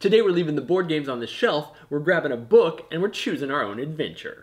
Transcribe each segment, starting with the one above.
Today we're leaving the board games on the shelf, we're grabbing a book, and we're choosing our own adventure.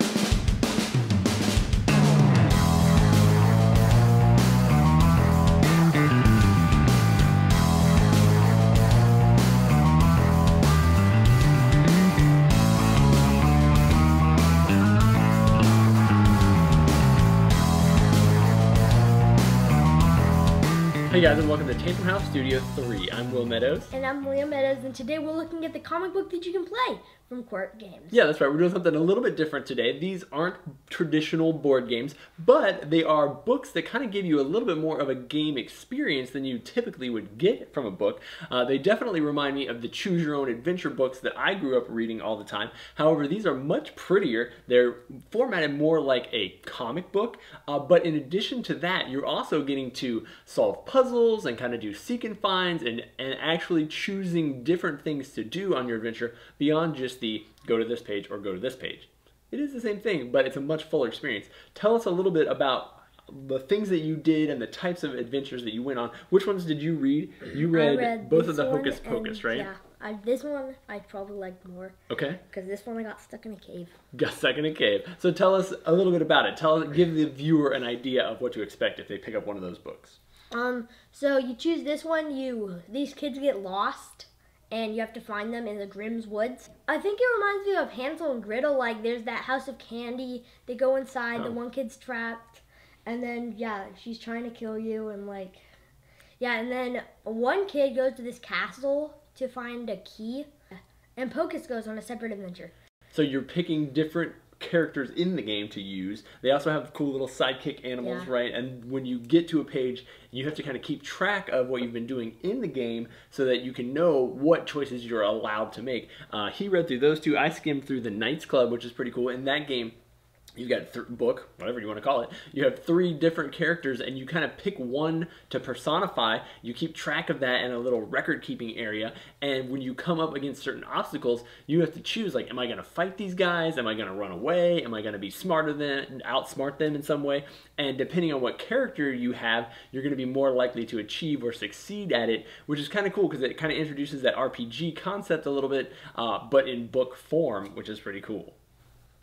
Hey guys, and welcome to Tantrum House Studio 3. I'm Will Meadows. And I'm Leah Meadows, and today we're looking at the comic book that you can play from Quirk Games. Yeah, that's right. We're doing something a little bit different today. These aren't traditional board games, but they are books that kind of give you a little bit more of a game experience than you typically would get from a book. They definitely remind me of the Choose Your Own Adventure books that I grew up reading all the time. However, these are much prettier. They're formatted more like a comic book, but in addition to that, you're also getting to solve puzzles and kind of do seek and finds and actually choosing different things to do on your adventure beyond just the go to this page or go to this page. It is the same thing, but it's a much fuller experience. Tell us a little bit about the things that you did and the types of adventures that you went on. Which ones did you read? You read both of the Hocus Pocus, right? Yeah, this one I probably liked more. Okay. Because this one I got stuck in a cave. Got stuck in a cave. So tell us a little bit about it. Give the viewer an idea of what to expect if they pick up one of those books. So you choose this one, these kids get lost and you have to find them in the Grimm's woods. I think it reminds me of Hansel and Gretel, like there's that house of candy, they go inside, the one kid's trapped, and then yeah, she's trying to kill you and and then one kid goes to this castle to find a key, and Pocus goes on a separate adventure. So you're picking different characters in the game to use. They also have cool little sidekick animals, right? And when you get to a page, you have to kind of keep track of what you've been doing in the game so that you can know what choices you're allowed to make. He read through those two. I skimmed through the Knights Club, which is pretty cool. In that game, you've got book, whatever you want to call it. You have 3 different characters and you kind of pick one to personify. You keep track of that in a little record keeping area. And when you come up against certain obstacles, you have to choose, like, am I going to fight these guys? Am I going to run away? Am I going to be smarter than, outsmart them in some way? And depending on what character you have, you're going to be more likely to achieve or succeed at it, which is kind of cool because it kind of introduces that RPG concept a little bit, but in book form, which is pretty cool.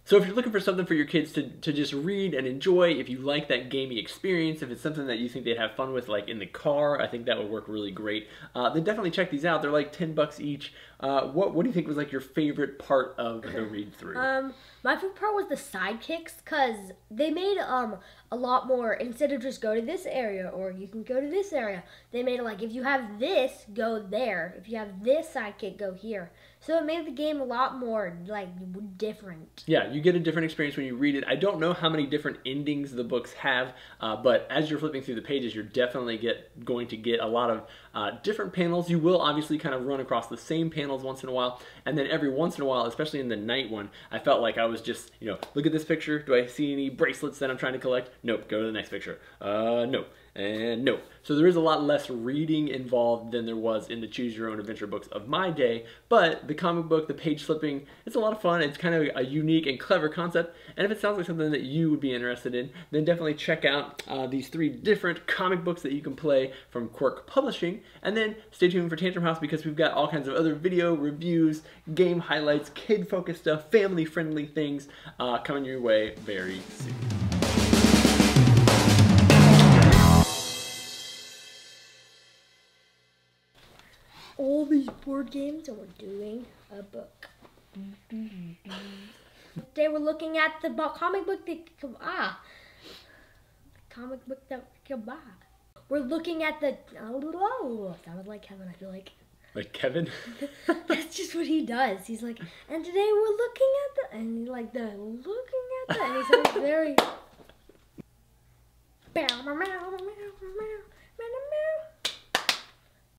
So if you're looking for something for your kids to just read and enjoy, if you like that gamey experience, if it's something that you think they'd have fun with, like in the car, I think that would work really great. Then definitely check these out. They're like 10 bucks each. What do you think was like your favorite part of the read through? My favorite part was the sidekicks, because they made a lot more, instead of just go to this area or you can go to this area, they made it like if you have this, go there. If you have this sidekick, go here. So it made the game a lot more like different. Yeah, you get a different experience when you read it. I don't know how many different endings the books have, but as you're flipping through the pages, you're definitely going to get a lot of different panels. You will obviously kind of run across the same panels once in a while, and then every once in a while, especially in the night one, I felt like I was just, look at this picture. Do I see any bracelets that I'm trying to collect? Nope. Go to the next picture. Nope. And nope. So there is a lot less reading involved than there was in the Choose Your Own Adventure books of my day, but the comic book, the page flipping, it's a lot of fun. It's kind of a unique and clever concept, and if it sounds like something that you would be interested in, then definitely check out these 3 different comic books that you can play from Quirk Publishing, and then stay tuned for Tantrum House because we've got all kinds of other video reviews, game highlights, kid-focused stuff, family-friendly things coming your way very soon. All these board games and we're doing a book. Today we're looking at the comic book that We're looking at the sounded like Kevin, I feel like. Like Kevin? That's just what he does. He's like, and today we're looking at and he's like and he sounds very